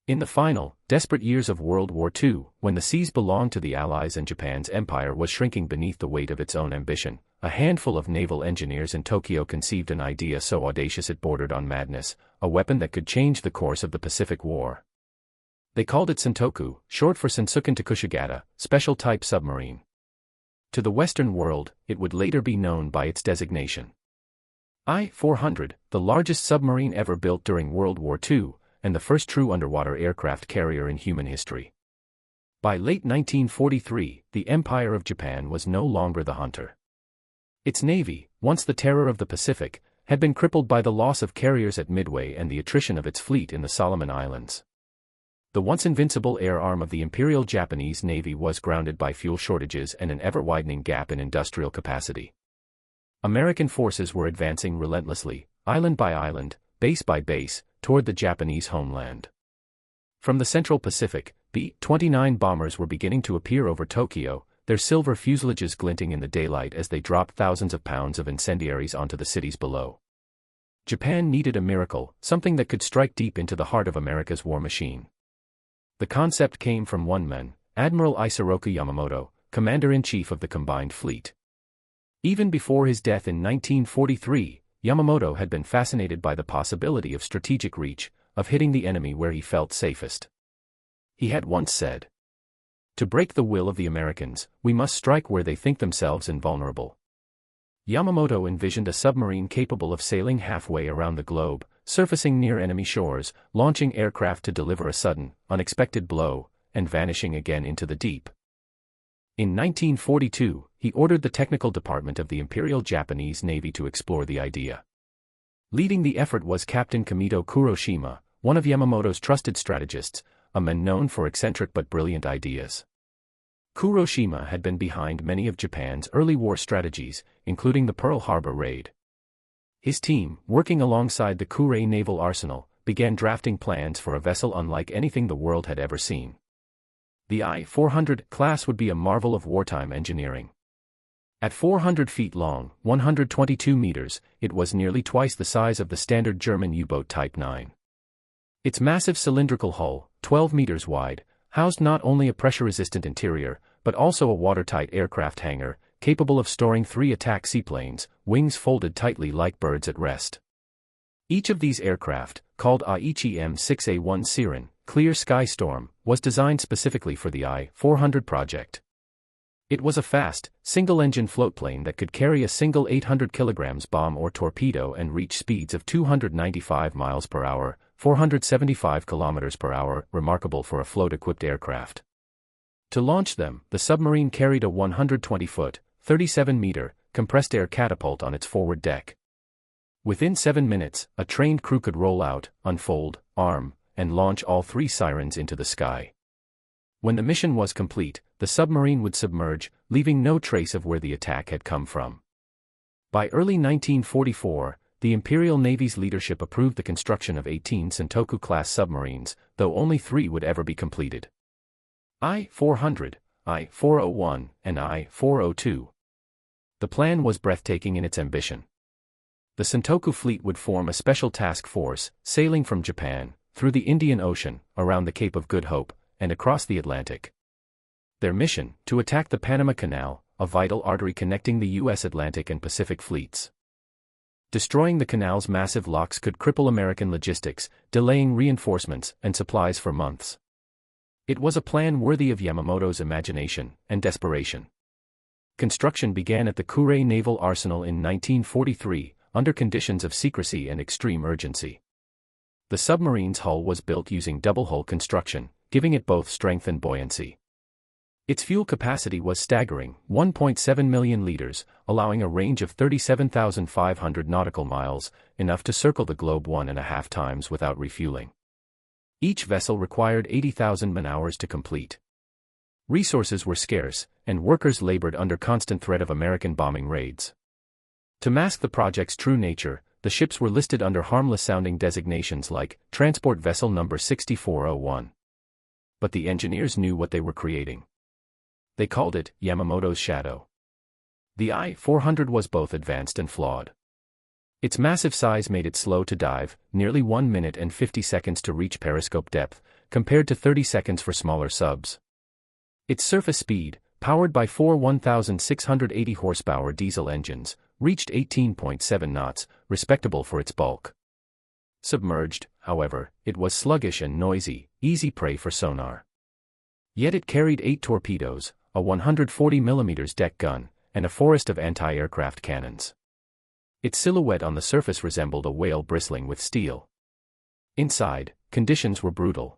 In the final, desperate years of World War II, when the seas belonged to the Allies and Japan's empire was shrinking beneath the weight of its own ambition, a handful of naval engineers in Tokyo conceived an idea so audacious it bordered on madness, a weapon that could change the course of the Pacific War. They called it Sentoku, short for Sensuken Takushigata, special type submarine. To the Western world, it would later be known by its designation. I-400, the largest submarine ever built during World War II, and the first true underwater aircraft carrier in human history. By late 1943, the Empire of Japan was no longer the hunter. Its navy, once the terror of the Pacific, had been crippled by the loss of carriers at Midway and the attrition of its fleet in the Solomon Islands. The once invincible air arm of the Imperial Japanese Navy was grounded by fuel shortages and an ever-widening gap in industrial capacity. American forces were advancing relentlessly, island by island, base by base, toward the Japanese homeland. From the Central Pacific, B-29 bombers were beginning to appear over Tokyo, their silver fuselages glinting in the daylight as they dropped thousands of pounds of incendiaries onto the cities below. Japan needed a miracle, something that could strike deep into the heart of America's war machine. The concept came from one man, Admiral Isoroku Yamamoto, Commander-in-Chief of the Combined Fleet. Even before his death in 1943, Yamamoto had been fascinated by the possibility of strategic reach, of hitting the enemy where he felt safest. He had once said, "To break the will of the Americans, we must strike where they think themselves invulnerable." Yamamoto envisioned a submarine capable of sailing halfway around the globe, surfacing near enemy shores, launching aircraft to deliver a sudden, unexpected blow, and vanishing again into the deep. In 1942, he ordered the technical department of the Imperial Japanese Navy to explore the idea. Leading the effort was Captain Kamito Kuroshima, one of Yamamoto's trusted strategists, a man known for eccentric but brilliant ideas. Kuroshima had been behind many of Japan's early war strategies, including the Pearl Harbor raid. His team, working alongside the Kure Naval Arsenal, began drafting plans for a vessel unlike anything the world had ever seen. The I-400 class would be a marvel of wartime engineering. At 400 feet long, 122 meters, it was nearly twice the size of the standard German U-boat Type 9. Its massive cylindrical hull, 12 meters wide, housed not only a pressure-resistant interior, but also a watertight aircraft hangar, capable of storing 3 attack seaplanes, wings folded tightly like birds at rest. Each of these aircraft, called Aichi M6A1 Seiran, Clear Sky Storm, was designed specifically for the I-400 project. It was a fast, single-engine floatplane that could carry a single 800 kilograms bomb or torpedo and reach speeds of 295 miles per hour, 475 kilometers per hour, remarkable for a float-equipped aircraft. To launch them, the submarine carried a 120-foot, 37-meter, compressed air catapult on its forward deck. Within 7 minutes, a trained crew could roll out, unfold, arm, and launch all 3 Sirens into the sky. When the mission was complete, the submarine would submerge, leaving no trace of where the attack had come from. By early 1944, the Imperial Navy's leadership approved the construction of 18 Sentoku-class submarines, though only 3 would ever be completed. I-400, I-401, and I-402. The plan was breathtaking in its ambition. The Sentoku fleet would form a special task force, sailing from Japan, through the Indian Ocean, around the Cape of Good Hope, and across the Atlantic. Their mission, to attack the Panama Canal, a vital artery connecting the U.S. Atlantic and Pacific fleets. Destroying the canal's massive locks could cripple American logistics, delaying reinforcements and supplies for months. It was a plan worthy of Yamamoto's imagination and desperation. Construction began at the Kure Naval Arsenal in 1943, under conditions of secrecy and extreme urgency. The submarine's hull was built using double-hull construction, giving it both strength and buoyancy. Its fuel capacity was staggering, 1.7 million liters, allowing a range of 37,500 nautical miles, enough to circle the globe 1.5 times without refueling. Each vessel required 80,000 man-hours to complete. Resources were scarce, and workers labored under constant threat of American bombing raids. To mask the project's true nature, the ships were listed under harmless-sounding designations like Transport Vessel Number 6401. But the engineers knew what they were creating. They called it Yamamoto's Shadow. The I-400 was both advanced and flawed. Its massive size made it slow to dive, nearly 1 minute and 50 seconds to reach periscope depth, compared to 30 seconds for smaller subs. Its surface speed, powered by four 1,680 horsepower diesel engines, reached 18.7 knots, respectable for its bulk. Submerged, however, it was sluggish and noisy, easy prey for sonar. Yet it carried 8 torpedoes, a 140mm deck gun, and a forest of anti-aircraft cannons. Its silhouette on the surface resembled a whale bristling with steel. Inside, conditions were brutal.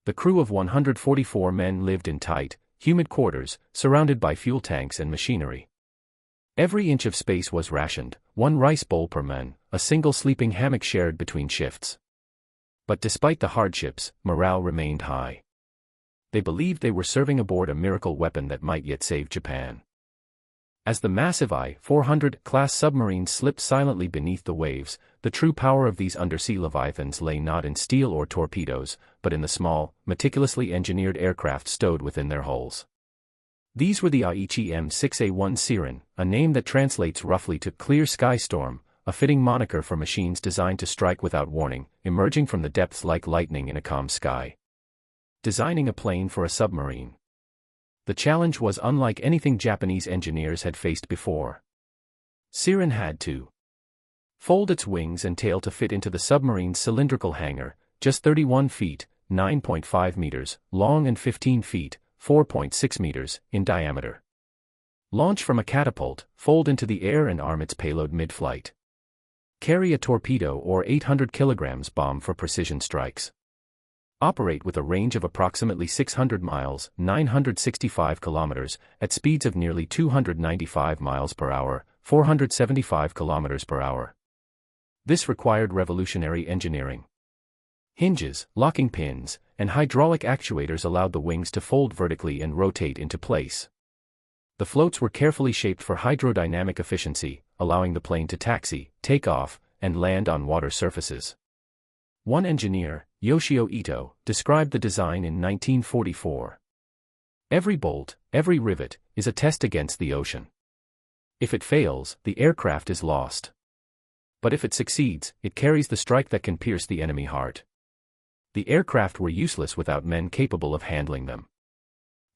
The crew of 144 men lived in tight, humid quarters, surrounded by fuel tanks and machinery. Every inch of space was rationed, one rice bowl per man, a single sleeping hammock shared between shifts. But despite the hardships, morale remained high. They believed they were serving aboard a miracle weapon that might yet save Japan. As the massive I-400 class submarines slipped silently beneath the waves, the true power of these undersea leviathans lay not in steel or torpedoes, but in the small, meticulously engineered aircraft stowed within their hulls. These were the Aichi M6A1 Seiran, a name that translates roughly to clear sky storm, a fitting moniker for machines designed to strike without warning, emerging from the depths like lightning in a calm sky. Designing a plane for a submarine. The challenge was unlike anything Japanese engineers had faced before. Seiran had to fold its wings and tail to fit into the submarine's cylindrical hangar, just 31 feet, 9.5 meters, long and 15 feet, 4.6 meters, in diameter. Launch from a catapult, fold into the air and arm its payload mid-flight. Carry a torpedo or 800 kilograms bomb for precision strikes. Operate with a range of approximately 600 miles, 965 kilometers, at speeds of nearly 295 miles per hour, 475 kilometers per hour. This required revolutionary engineering. Hinges, locking pins, and hydraulic actuators allowed the wings to fold vertically and rotate into place. The floats were carefully shaped for hydrodynamic efficiency, allowing the plane to taxi, take off, and land on water surfaces. One engineer, Yoshio Ito, described the design in 1944. Every bolt, every rivet, is a test against the ocean. If it fails, the aircraft is lost. But if it succeeds, it carries the strike that can pierce the enemy heart. The aircraft were useless without men capable of handling them.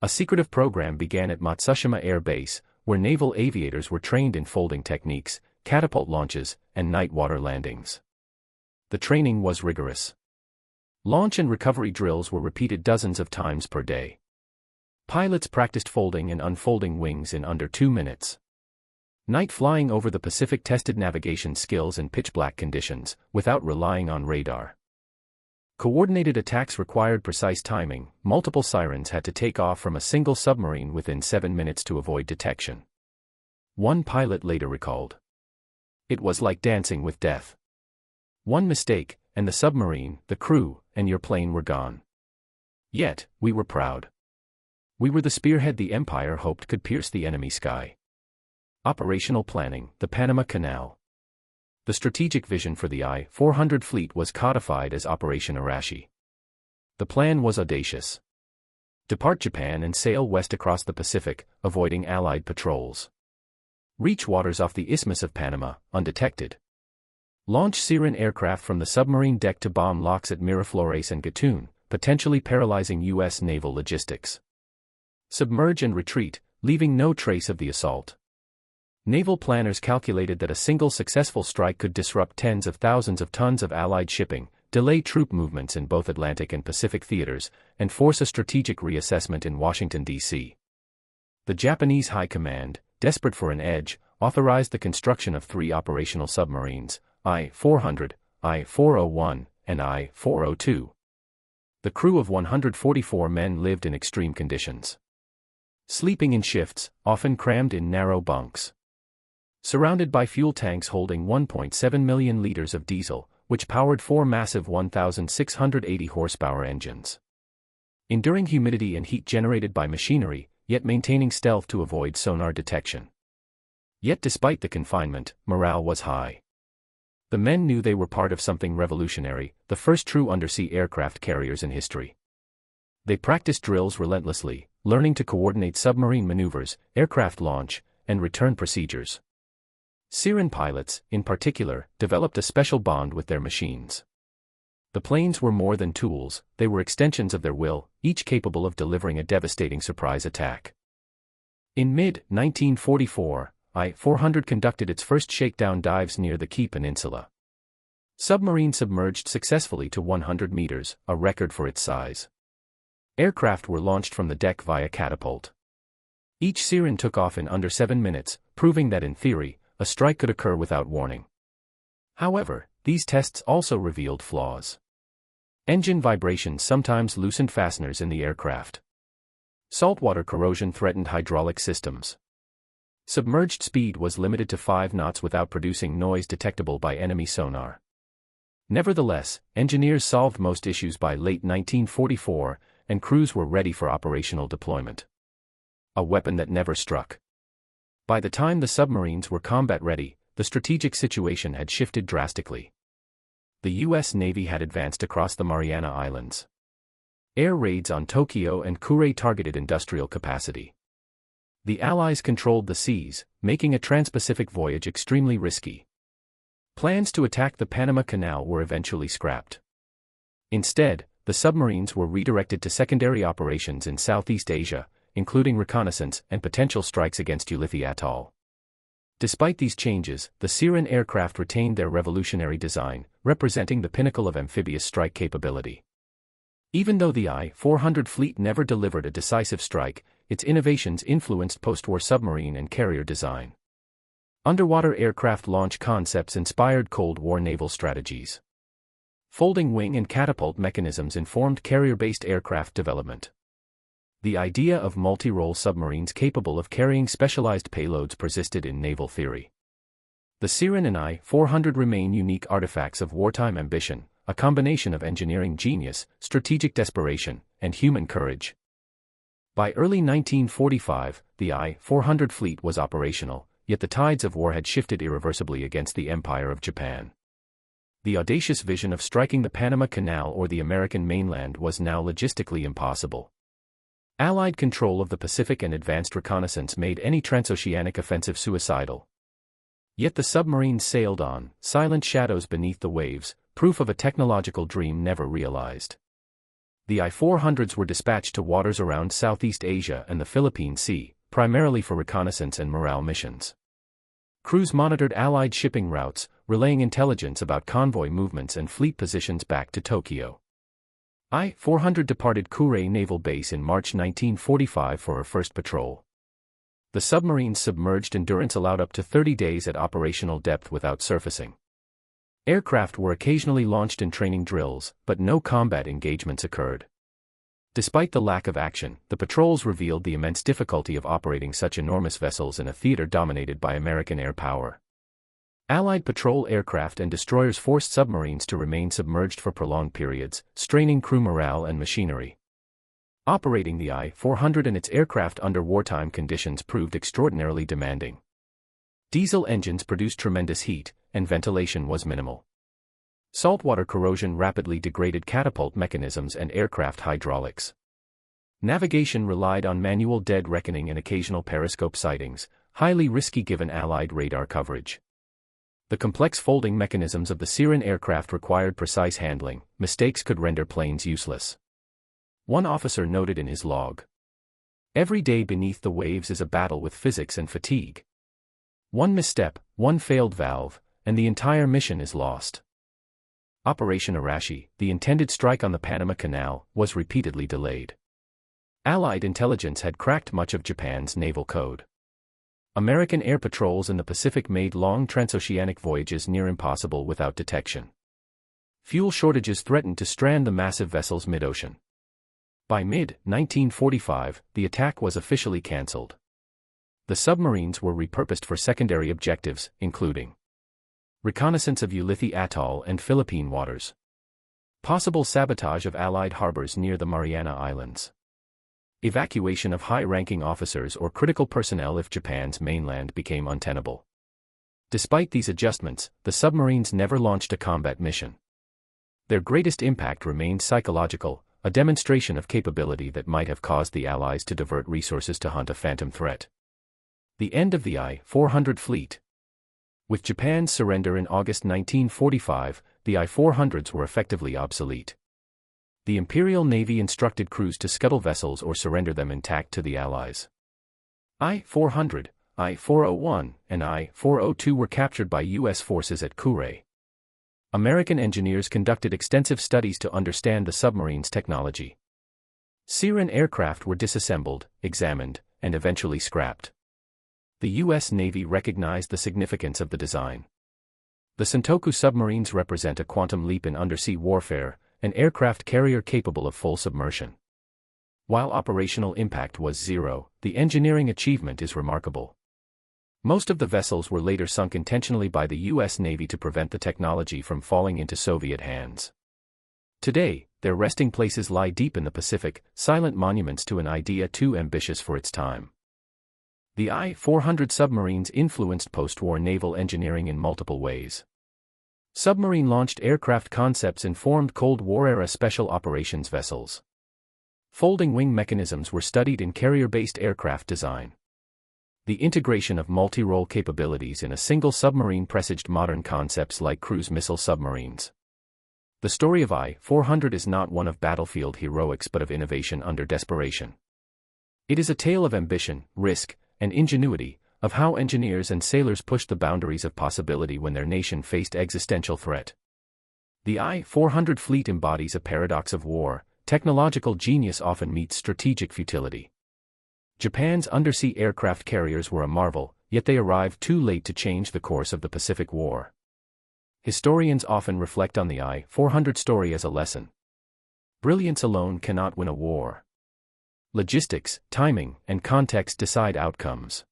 A secretive program began at Matsushima Air Base, where naval aviators were trained in folding techniques, catapult launches, and night water landings. The training was rigorous. Launch and recovery drills were repeated dozens of times per day. Pilots practiced folding and unfolding wings in under 2 minutes. Night flying over the Pacific tested navigation skills in pitch-black conditions, without relying on radar. Coordinated attacks required precise timing. Multiple Seirans had to take off from a single submarine within 7 minutes to avoid detection. One pilot later recalled, "It was like dancing with death. One mistake, and the submarine, the crew, and your plane were gone. Yet, we were proud. We were the spearhead the Empire hoped could pierce the enemy sky." Operational planning, the Panama Canal. The strategic vision for the I-400 fleet was codified as Operation Arashi. The plan was audacious. Depart Japan and sail west across the Pacific, avoiding Allied patrols. Reach waters off the Isthmus of Panama, undetected. Launch Seiran aircraft from the submarine deck to bomb locks at Miraflores and Gatun, potentially paralyzing U.S. naval logistics. Submerge and retreat, leaving no trace of the assault. Naval planners calculated that a single successful strike could disrupt tens of thousands of tons of Allied shipping, delay troop movements in both Atlantic and Pacific theaters, and force a strategic reassessment in Washington, D.C. The Japanese High Command, desperate for an edge, authorized the construction of 3 operational submarines, I-400, I-401, and I-402. The crew of 144 men lived in extreme conditions. Sleeping in shifts, often crammed in narrow bunks. Surrounded by fuel tanks holding 1.7 million liters of diesel, which powered 4 massive 1,680 horsepower engines. Enduring humidity and heat generated by machinery, yet maintaining stealth to avoid sonar detection. Yet despite the confinement, morale was high. The men knew they were part of something revolutionary, the first true undersea aircraft carriers in history. They practiced drills relentlessly, learning to coordinate submarine maneuvers, aircraft launch, and return procedures. Seiran pilots, in particular, developed a special bond with their machines. The planes were more than tools, they were extensions of their will, each capable of delivering a devastating surprise attack. In mid-1944, I-400 conducted its first shakedown dives near the Key Peninsula. Submarine submerged successfully to 100 meters, a record for its size. Aircraft were launched from the deck via catapult. Each Seiran took off in under 7 minutes, proving that in theory, a strike could occur without warning. However, these tests also revealed flaws. Engine vibrations sometimes loosened fasteners in the aircraft. Saltwater corrosion threatened hydraulic systems. Submerged speed was limited to 5 knots without producing noise detectable by enemy sonar. Nevertheless, engineers solved most issues by late 1944, and crews were ready for operational deployment. A weapon that never struck. By the time the submarines were combat-ready, the strategic situation had shifted drastically. The U.S. Navy had advanced across the Mariana Islands. Air raids on Tokyo and Kure targeted industrial capacity. The Allies controlled the seas, making a trans-Pacific voyage extremely risky. Plans to attack the Panama Canal were eventually scrapped. Instead, the submarines were redirected to secondary operations in Southeast Asia, including reconnaissance and potential strikes against Ulithi Atoll. Despite these changes, the Seiran aircraft retained their revolutionary design, representing the pinnacle of amphibious strike capability. Even though the I-400 fleet never delivered a decisive strike, its innovations influenced post-war submarine and carrier design. Underwater aircraft launch concepts inspired Cold War naval strategies. Folding wing and catapult mechanisms informed carrier-based aircraft development. The idea of multi-role submarines capable of carrying specialized payloads persisted in naval theory. The Seiran and I-400 remain unique artifacts of wartime ambition, a combination of engineering genius, strategic desperation, and human courage. By early 1945, the I-400 fleet was operational, yet the tides of war had shifted irreversibly against the Empire of Japan. The audacious vision of striking the Panama Canal or the American mainland was now logistically impossible. Allied control of the Pacific and advanced reconnaissance made any transoceanic offensive suicidal. Yet the submarines sailed on, silent shadows beneath the waves, proof of a technological dream never realized. The I-400s were dispatched to waters around Southeast Asia and the Philippine Sea, primarily for reconnaissance and morale missions. Crews monitored Allied shipping routes, relaying intelligence about convoy movements and fleet positions back to Tokyo. I-400 departed Kure Naval Base in March 1945 for her first patrol. The submarine's submerged endurance allowed up to 30 days at operational depth without surfacing. Aircraft were occasionally launched in training drills, but no combat engagements occurred. Despite the lack of action, the patrols revealed the immense difficulty of operating such enormous vessels in a theater dominated by American air power. Allied patrol aircraft and destroyers forced submarines to remain submerged for prolonged periods, straining crew morale and machinery. Operating the I-400 and its aircraft under wartime conditions proved extraordinarily demanding. Diesel engines produced tremendous heat, and ventilation was minimal. Saltwater corrosion rapidly degraded catapult mechanisms and aircraft hydraulics. Navigation relied on manual dead reckoning and occasional periscope sightings, highly risky given Allied radar coverage. The complex folding mechanisms of the Seiran aircraft required precise handling, mistakes could render planes useless. One officer noted in his log, "Every day beneath the waves is a battle with physics and fatigue. One misstep, one failed valve, and the entire mission is lost." Operation Arashi, the intended strike on the Panama Canal, was repeatedly delayed. Allied intelligence had cracked much of Japan's naval code. American air patrols in the Pacific made long transoceanic voyages near impossible without detection. Fuel shortages threatened to strand the massive vessels mid-ocean. By mid-1945, the attack was officially cancelled. The submarines were repurposed for secondary objectives, including reconnaissance of Ulithi Atoll and Philippine waters, possible sabotage of Allied harbors near the Mariana Islands, evacuation of high-ranking officers or critical personnel if Japan's mainland became untenable. Despite these adjustments, the submarines never launched a combat mission. Their greatest impact remained psychological, a demonstration of capability that might have caused the Allies to divert resources to hunt a phantom threat. The end of the I-400 fleet. With Japan's surrender in August 1945, the I-400s were effectively obsolete. The Imperial Navy instructed crews to scuttle vessels or surrender them intact to the Allies. I-400, I-401, and I-402 were captured by U.S. forces at Kure. American engineers conducted extensive studies to understand the submarine's technology. Seiran aircraft were disassembled, examined, and eventually scrapped. The U.S. Navy recognized the significance of the design. The Sentoku submarines represent a quantum leap in undersea warfare, an aircraft carrier capable of full submersion. While operational impact was zero, the engineering achievement is remarkable. Most of the vessels were later sunk intentionally by the U.S. Navy to prevent the technology from falling into Soviet hands. Today, their resting places lie deep in the Pacific, silent monuments to an idea too ambitious for its time. The I-400 submarines influenced post-war naval engineering in multiple ways. Submarine-launched aircraft concepts informed Cold War-era special operations vessels. Folding wing mechanisms were studied in carrier-based aircraft design. The integration of multi-role capabilities in a single submarine presaged modern concepts like cruise missile submarines. The story of I-400 is not one of battlefield heroics but of innovation under desperation. It is a tale of ambition, risk, and ingenuity, of how engineers and sailors pushed the boundaries of possibility when their nation faced existential threat. The I-400 fleet embodies a paradox of war. Technological genius often meets strategic futility. Japan's undersea aircraft carriers were a marvel, yet they arrived too late to change the course of the Pacific War. Historians often reflect on the I-400 story as a lesson. Brilliance alone cannot win a war. Logistics, timing, and context decide outcomes.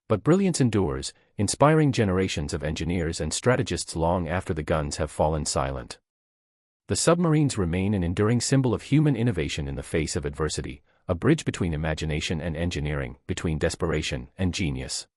But brilliance endures, inspiring generations of engineers and strategists long after the guns have fallen silent. The submarines remain an enduring symbol of human innovation in the face of adversity, a bridge between imagination and engineering, between desperation and genius.